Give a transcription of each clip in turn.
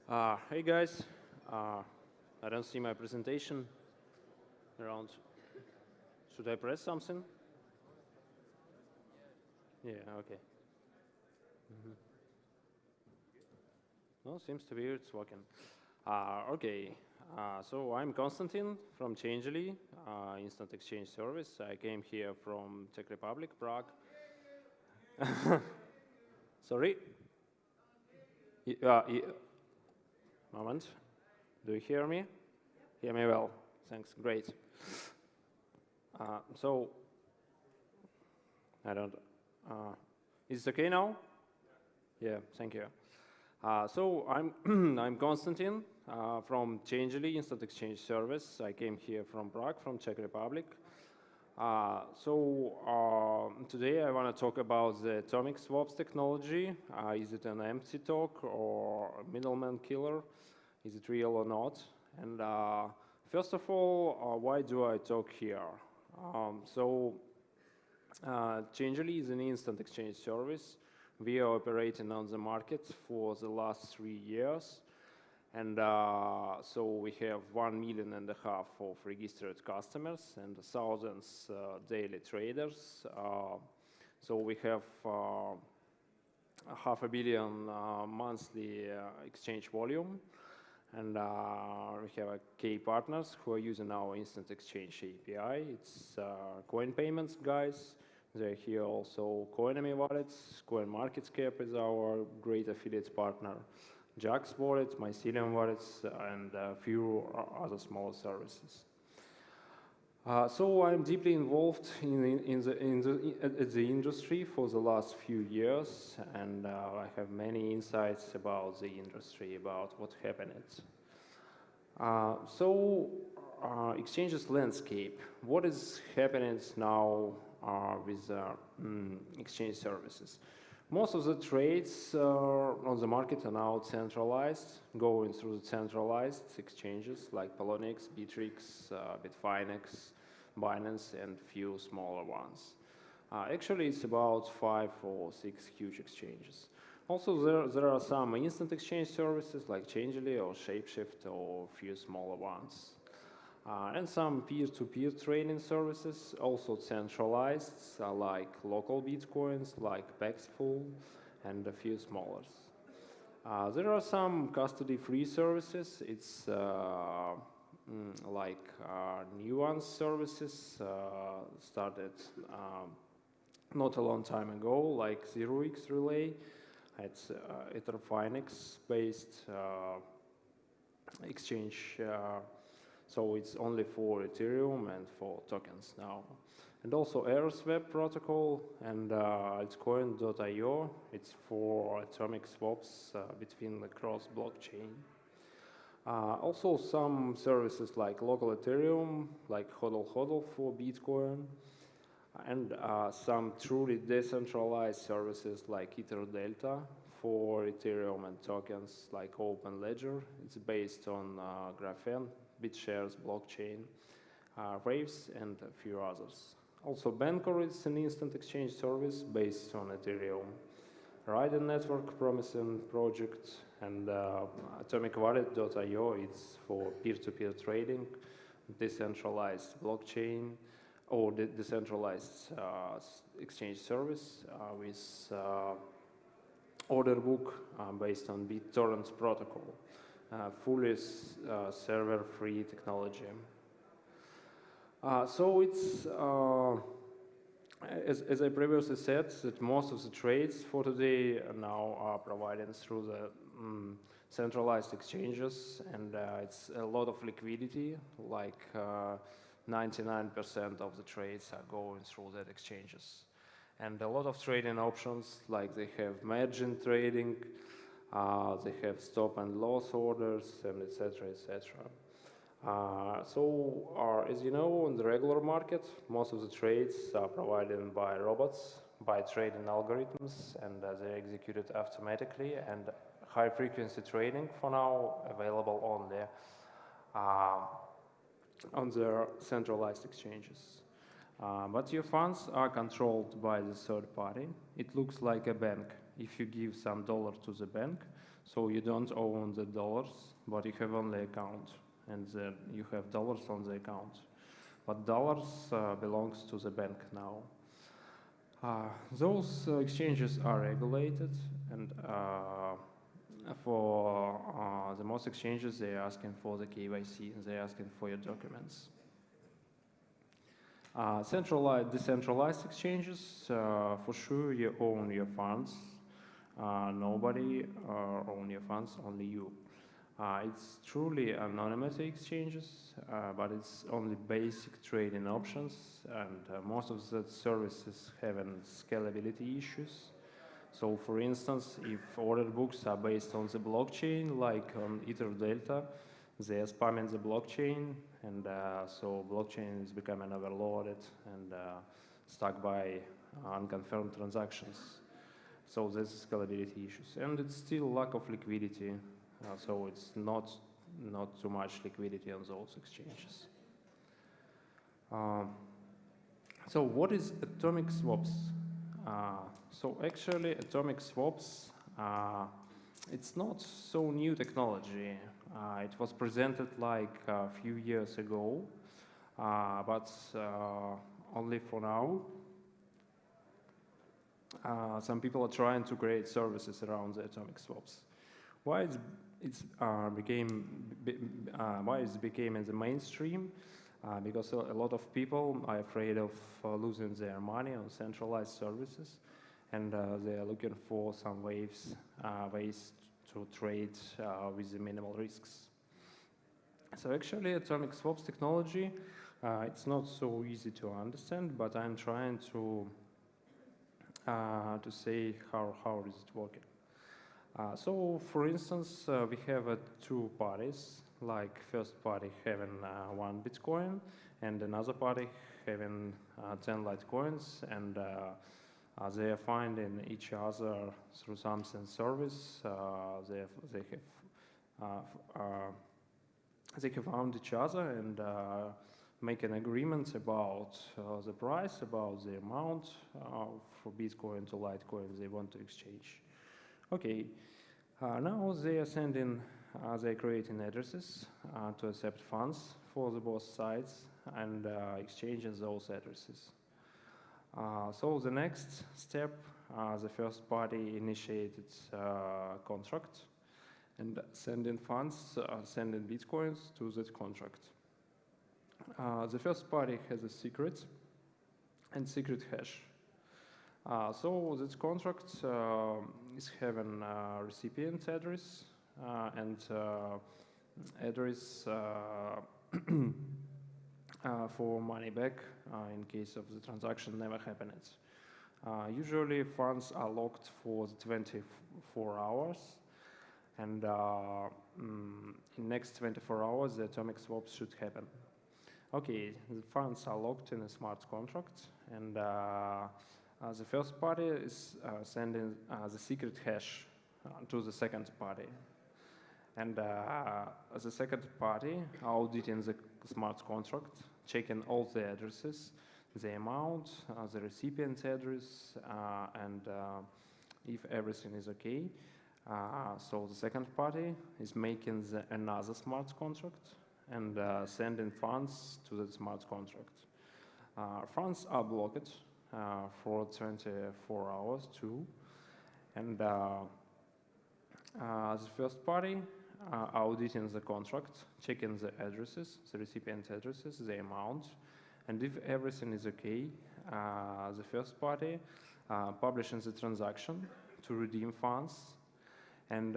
Hey guys, I don't see my presentation around. Should I press something? Yeah, okay. No, seems to be it's working. Okay, so I'm Konstantin from Changelly, instant exchange service. I came here from Czech Republic, Prague. Sorry? Moment. Do you hear me? Hear me well. Thanks. Great. So I don't. Is it okay now? Yeah. Thank you. So I'm I'm Konstantin from Changelly Instant Exchange Service. I came here from Prague, from Czech Republic. Today I want to talk about the Atomic Swapc technology. Is it an empty talk or a middleman killer? Is it real or not? And first of all, why do I talk here? Changelly is an instant exchange service. We are operating on the market for the last 3 years. And so we have 1.5 million of registered customers and thousands daily traders. So we have 500 million monthly exchange volume. And we have key partners who are using our instant exchange API. It's coin payments guys. They're here also Coinomy wallets. CoinMarketCap is our great affiliate partner. Jax wallets, Mycelium wallets, and a few other small services. So I'm deeply involved in the industry for the last few years, and I have many insights about the industry, about what happened. Exchanges landscape. What is happening now with exchange services? Most of the trades on the market are now centralized, going through the centralized exchanges like Poloniex, Bittrex, Bitfinex, Binance, and few smaller ones. Actually, it's about 5 or 6 huge exchanges. Also, there are some instant exchange services like Changelly or Shapeshift or a few smaller ones. And some peer-to-peer trading services, also centralized, like local Bitcoins, like Paxful, and a few smaller. There are some custody-free services. It's like nuance services started not a long time ago, like 0x Relay. It's Etherfinex-based exchange. So it's only for Ethereum and for tokens now. And also Swap protocol and altcoin.io. It's for atomic swaps between the cross-blockchain. Also some services like local Ethereum, like HODL for Bitcoin, and some truly decentralized services like EtherDelta for Ethereum and tokens like OpenLedger. It's based on Graphene, BitShares blockchain, Waves, and a few others. Also, Bancor is an instant exchange service based on Ethereum. Raiden Network, promising project, and AtomicWallet.io is for peer-to-peer trading, decentralized blockchain, or decentralized exchange service with order book based on BitTorrent protocol. Fully server-free technology. So it's, as I previously said, that most of the trades for today now are provided through the centralized exchanges, and it's a lot of liquidity, like 99% of the trades are going through that exchanges. And a lot of trading options, like they have margin trading, they have stop and loss orders, and etc., etc. As you know, on the regular market, most of the trades are provided by robots, by trading algorithms, and they're executed automatically. And high-frequency trading, for now, available only on the centralized exchanges. But your funds are controlled by the third party. It looks like a bank. If you give some dollar to the bank, So you don't own the dollars, but you have only account, and you have dollars on the account. But dollars belongs to the bank now. Those exchanges are regulated, and for the most exchanges, they are asking for the KYC, and they are asking for your documents. Centralized, decentralized exchanges, for sure you own your funds. Nobody own your funds, only you. It's truly anonymous exchanges, but it's only basic trading options, and most of the services have scalability issues. So for instance, if order books are based on the blockchain, like on Ether Delta, they are spamming the blockchain, and so blockchain is becoming overloaded and stuck by unconfirmed transactions. So there's scalability issues, and it's still lack of liquidity. So it's not too much liquidity on those exchanges. So what is Atomic Swaps? So actually, Atomic Swaps, it's not so new technology. It was presented like a few years ago, but only for now. Some people are trying to create services around the Atomic Swaps. Why it became in the mainstream? Because a lot of people are afraid of losing their money on centralized services, and they are looking for some ways to trade with the minimal risks. So actually, Atomic Swaps technology, it's not so easy to understand, but I'm trying to say how is it working. So, for instance, we have two parties, like first party having 1 Bitcoin and another party having 10 Litecoins, and they are finding each other through some service. They have found each other and make an agreement about the price, about the amount for Bitcoin to Litecoin they want to exchange. Okay, now they are sending, they're creating addresses to accept funds for the both sides and exchanging those addresses. So the next step, the first party initiated contract and sending funds, sending Bitcoins to that contract. The first party has a secret and secret hash. So this contract is having a recipient address and address for money back in case of the transaction never happened. Usually funds are locked for 24 hours, and in next 24 hours the Atomic Swaps should happen. Okay, the funds are locked in a smart contract, and the first party is sending the secret hash to the second party. And the second party auditing the smart contract, checking all the addresses, the amount, the recipient address, and if everything is okay. So the second party is making another smart contract and sending funds to the smart contract. Funds are blocked for 24 hours too, and the first party auditing the contract, checking the addresses, the recipient addresses, the amount, and if everything is okay, the first party publishing the transaction to redeem funds, and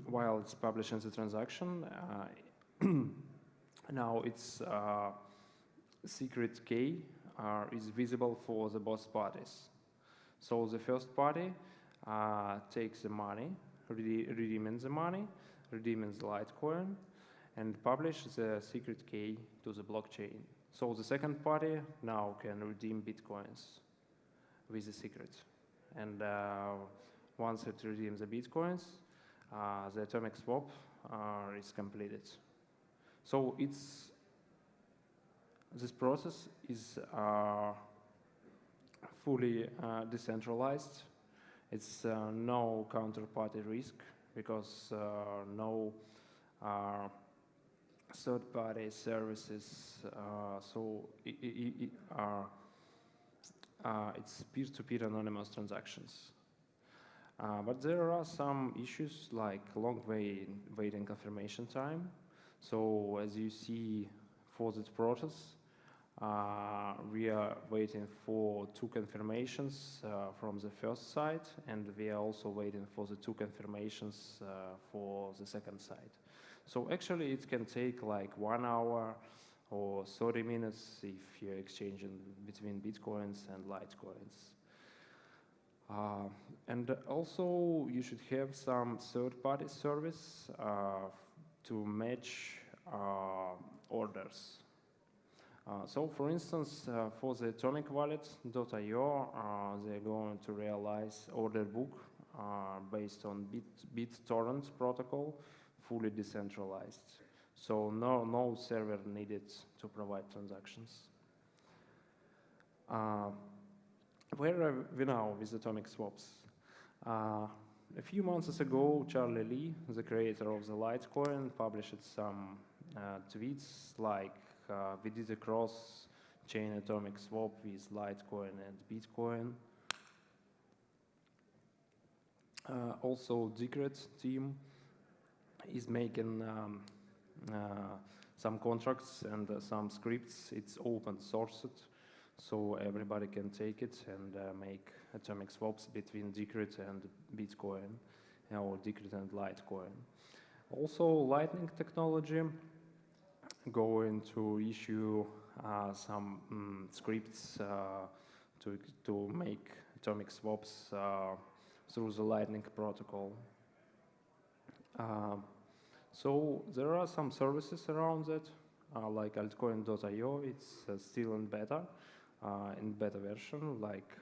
while it's publishing the transaction, now its secret key is visible for the both parties. So the first party takes the money, redeeming the money, redeeming the Litecoin, and publish the secret key to the blockchain. So the second party now can redeem Bitcoins with the secret. And once it redeems the Bitcoins, the Atomic Swap is completed. So this process is fully decentralized, It's no counterparty risk because no third-party services, so it's peer-to-peer anonymous transactions. But there are some issues like long waiting confirmation time. So as you see for this process, we are waiting for 2 confirmations from the first site, and we are also waiting for the 2 confirmations for the second site. So actually it can take like 1 hour or 30 minutes if you're exchanging between Bitcoins and Litecoins. And also you should have some third-party service to match orders. So for instance, for the Atomic Wallet.io, they're going to realize order book based on BitTorrent protocol, fully decentralized. So no server needed to provide transactions. Where are we now with Atomic Swaps? A few months ago, Changelly, the creator of the Litecoin, published some tweets like, we did a cross-chain Atomic Swap with Litecoin and Bitcoin. Also, Decred team is making some contracts and some scripts. It's open sourced, so everybody can take it and make atomic swaps between Decred and Bitcoin, or Decred and Litecoin. Also, Lightning technology going to issue some scripts to make atomic swaps through the Lightning protocol. So there are some services around that, like altcoin.io. It's still in beta version. Like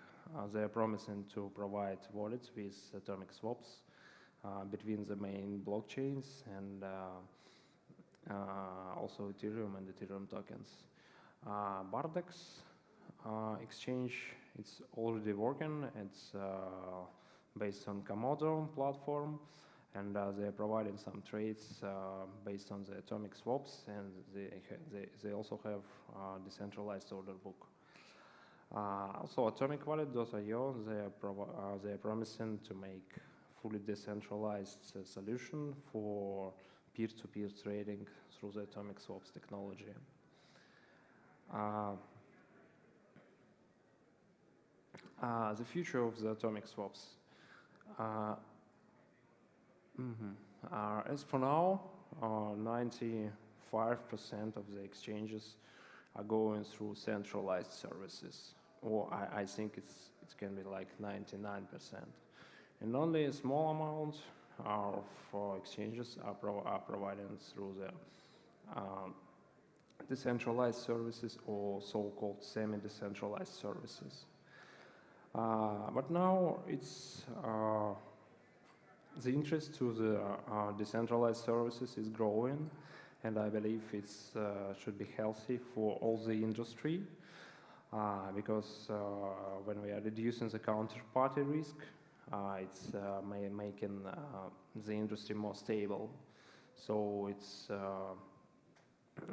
they are promising to provide wallets with atomic swaps between the main blockchains and also Ethereum and Ethereum tokens. Bardex exchange, it's already working. It's based on Komodo platform, and they are providing some trades based on the atomic swaps, and they also have decentralized order book. Also, Atomic Wallet.io, they are promising to make fully decentralized solution for peer-to-peer trading through the atomic swaps technology. The future of the atomic swaps. As for now, 95% of the exchanges are going through centralized services, or I think it can be like 99%. And only a small amount of exchanges are provided through the decentralized services or so-called semi-decentralized services. But now it's the interest to the decentralized services is growing, and I believe it should be healthy for all the industry because when we are reducing the counterparty risk, it's making the industry more stable. So it's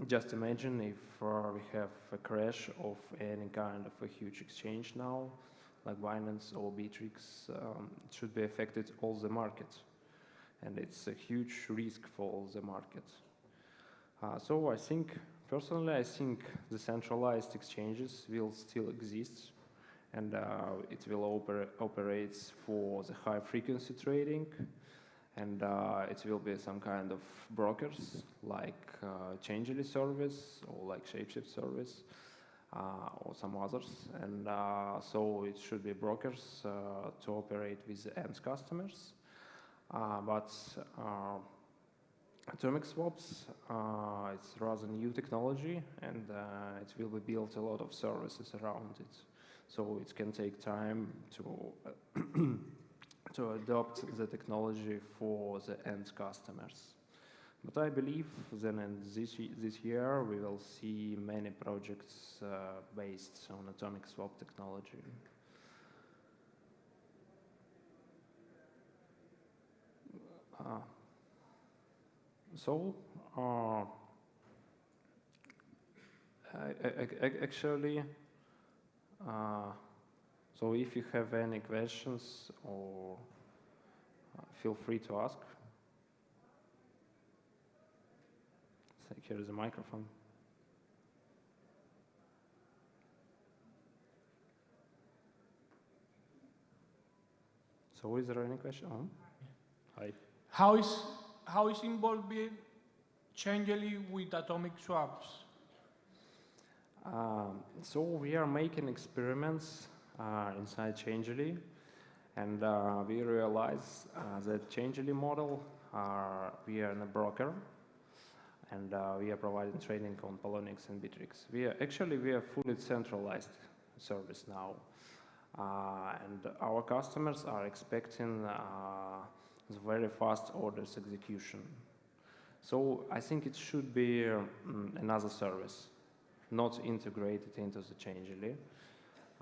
just imagine if we have a crash of any kind of a huge exchange now, like Binance or Bittrex, it should be affected all the market, and it's a huge risk for all the market. So I think, personally, I think the centralized exchanges will still exist, and it will operate for the high frequency trading, and it will be some kind of brokers like Changelly service or like Shapeshift service or some others, and so it should be brokers to operate with the end customers. But atomic swaps, it's rather new technology, and it will be built a lot of services around it. So it can take time to to adopt the technology for the end customers. But I believe then in this year we will see many projects based on atomic swap technology. So, actually, so if you have any questions, or feel free to ask. So here is a microphone. So is there any question? Hi. How is involved Changelly with Atomic Swaps? So we are making experiments inside Changelly, and we realize that Changelly model, we are in a broker, and we are providing trading on Polonix and Bittrex. We are fully centralized service now, and our customers are expecting the very fast orders execution. So I think it should be another service, not integrated into the Changelly.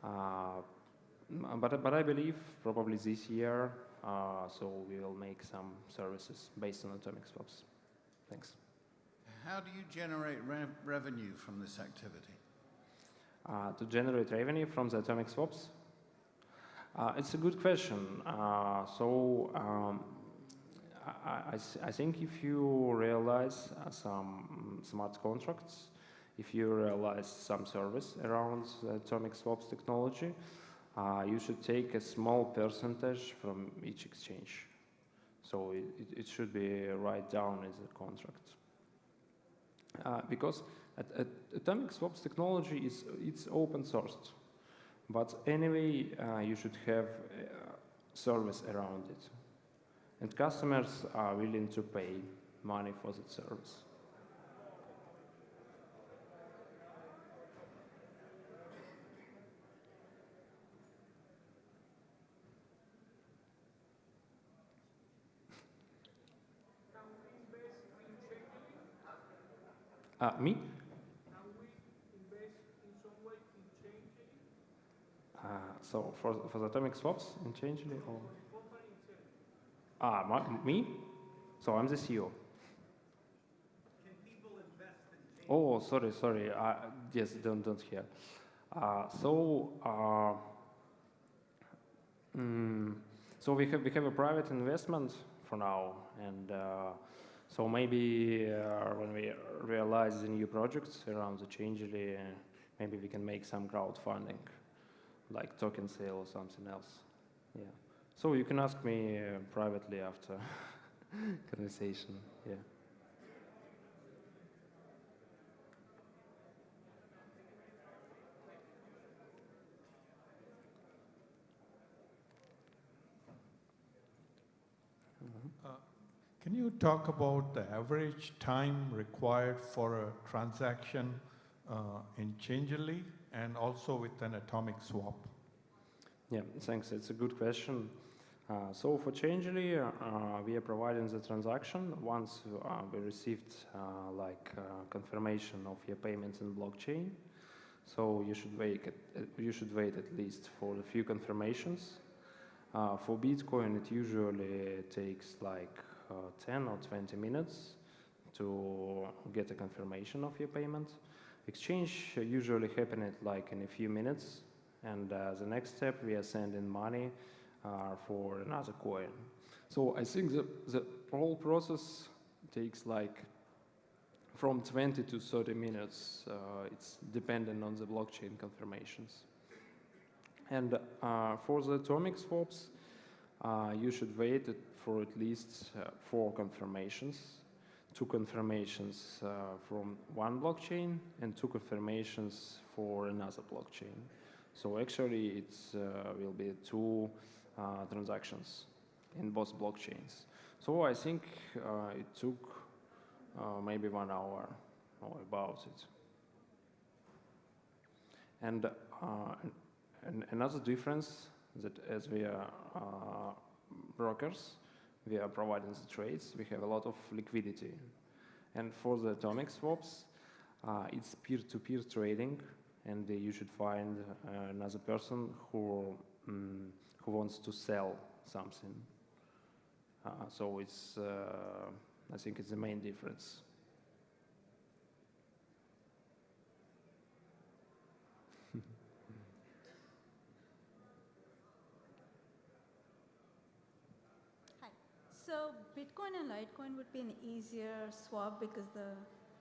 But I believe probably this year, so we will make some services based on Atomic Swaps. Thanks. How do you generate revenue from this activity? To generate revenue from the Atomic Swaps? It's a good question. I think if you realize some smart contracts, if you realize some service around the Atomic Swaps technology, you should take a small percentage from each exchange. So it should be right down as a contract. Because Atomic Swaps technology it's open sourced, but anyway you should have service around it, and customers are willing to pay money for that service. Me? Can we invest in some way in Changelly? So for the Atomic Swaps in Changelly, or? Me? So I'm the CEO. Can people invest in Changelly? Oh, sorry. Yes, don't hear. So we have a private investment for now, and so maybe when we realize the new projects around the Changelly, maybe we can make some crowdfunding, like token sale or something else. Yeah. So you can ask me privately after conversation. Yeah. Can you talk about the average time required for a transaction in Changelly and also with an Atomic Swap? Yeah, thanks. It's a good question. So for Changelly, we are providing the transaction once we received confirmation of your payments in blockchain. So you should wait at least for a few confirmations. For Bitcoin, it usually takes like 10 or 20 minutes to get a confirmation of your payment. Exchange usually happens in a few minutes, and the next step we are sending money for another coin. So I think the whole process takes from 20 to 30 minutes. It's dependent on the blockchain confirmations. And for the Atomic Swaps, you should wait for at least 4 confirmations. 2 confirmations from one blockchain and 2 confirmations for another blockchain. So actually it will be 2 transactions in both blockchains. So I think it took maybe 1 hour or about it. And another difference that as we are brokers, we are providing the trades, we have a lot of liquidity. And for the Atomic Swaps, it's peer-to-peer trading, and you should find another person who wants to sell something. So it's I think it's the main difference. Hi. So Bitcoin and Litecoin would be an easier swap because the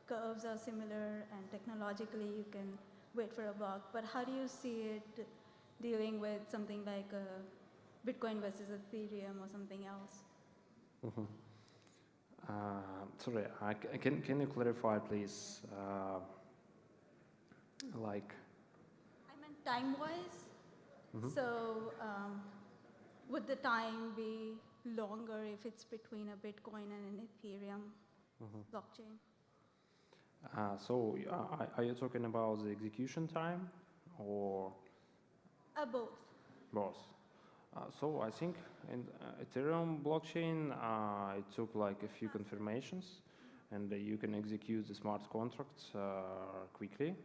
curves are similar and technologically you can wait for a block. But how do you see it dealing with something like Bitcoin versus Ethereum or something else? Mhm. Sorry, can you clarify, please? Like, I meant time-wise. Mhm. So would the time be longer if it's between a Bitcoin and an Ethereum blockchain? So, are you talking about the execution time or Both. both? So I think in Ethereum blockchain, it took like a few confirmations, and you can execute the smart contracts quickly.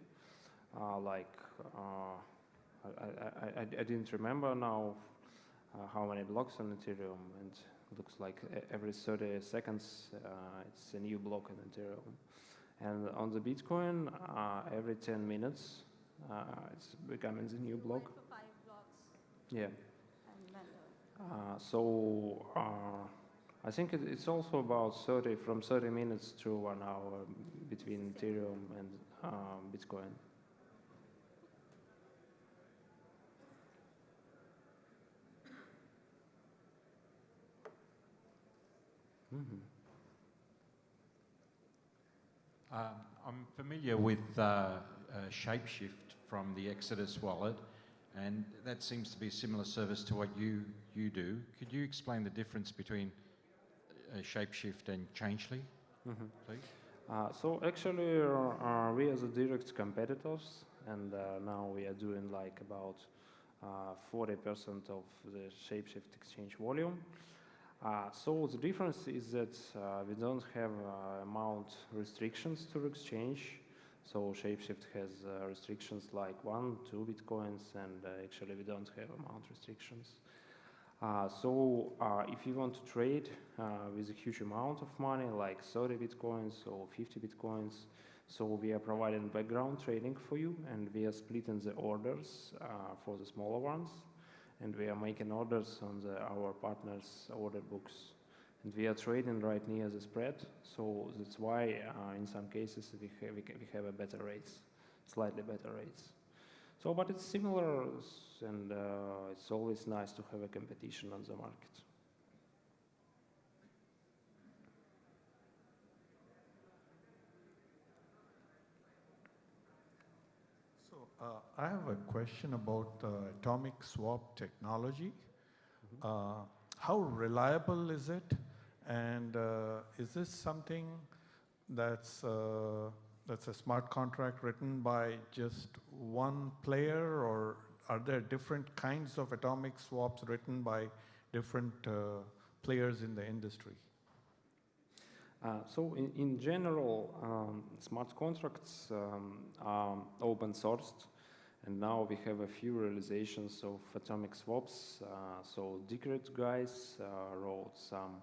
Like, I didn't remember now how many blocks on Ethereum, and it looks like every 30 seconds it's a new block in Ethereum. And on the Bitcoin, every 10 minutes it's becoming the new block. Went for 5 blocks. Yeah. And then So I think it's also about from 30 minutes to 1 hour between Ethereum and Bitcoin. Mhm. I'm familiar with Shapeshift from the Exodus wallet, and that seems to be a similar service to what you do. Could you explain the difference between Shapeshift and Changelly, please? So actually, we are the direct competitors, and now we are doing like about 40% of the Shapeshift exchange volume. So the difference is that we don't have amount restrictions to exchange. So Shapeshift has restrictions like 1, 2 bitcoins, and actually we don't have amount restrictions. So if you want to trade with a huge amount of money, like 30 bitcoins or 50 bitcoins, so we are providing background trading for you, and we are splitting the orders for the smaller ones, and we are making orders on our partners' order books. And we are trading right near the spread, so that's why in some cases we have a better rates, slightly better rates. So, but it's similar, and it's always nice to have a competition on the market. So I have a question about atomic swap technology. How reliable is it? And is this something that's a smart contract written by just one player, or are there different kinds of atomic swaps written by different players in the industry? So in general, smart contracts are open sourced, and now we have a few realizations of atomic swaps. So Decred guys wrote some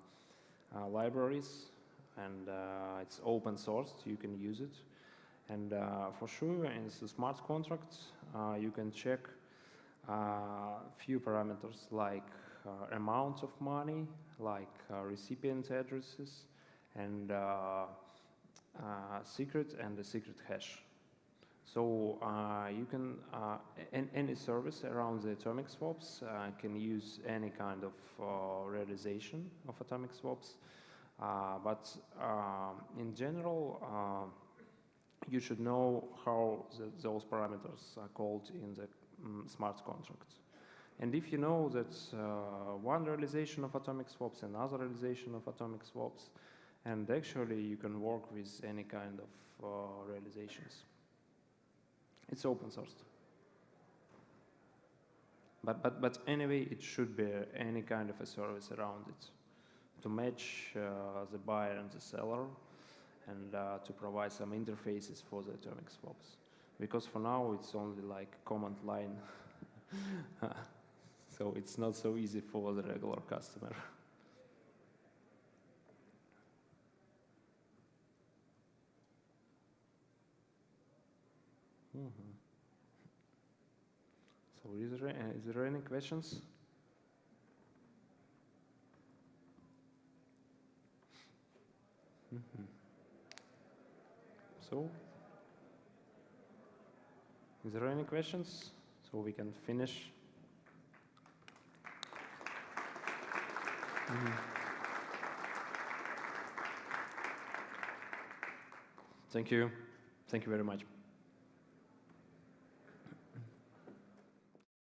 libraries, and it's open sourced, you can use it. And for sure, in the smart contracts, you can check few parameters like amount of money, like recipient addresses, and secret and the secret hash. So you can, any service around the atomic swaps can use any kind of realization of atomic swaps. But in general, you should know how those parameters are called in the smart contract. And if you know that one realization of atomic swaps, another realization of atomic swaps, and actually you can work with any kind of realizations. It's open source. But anyway, it should be any kind of a service around it to match the buyer and the seller, and to provide some interfaces for the atomic swaps. Because for now, it's only like command line. So it's not so easy for the regular customer. Mhm. So is there any questions? Mhm. So, is there any questions? So we can finish. Mhm. Thank you. Thank you very much.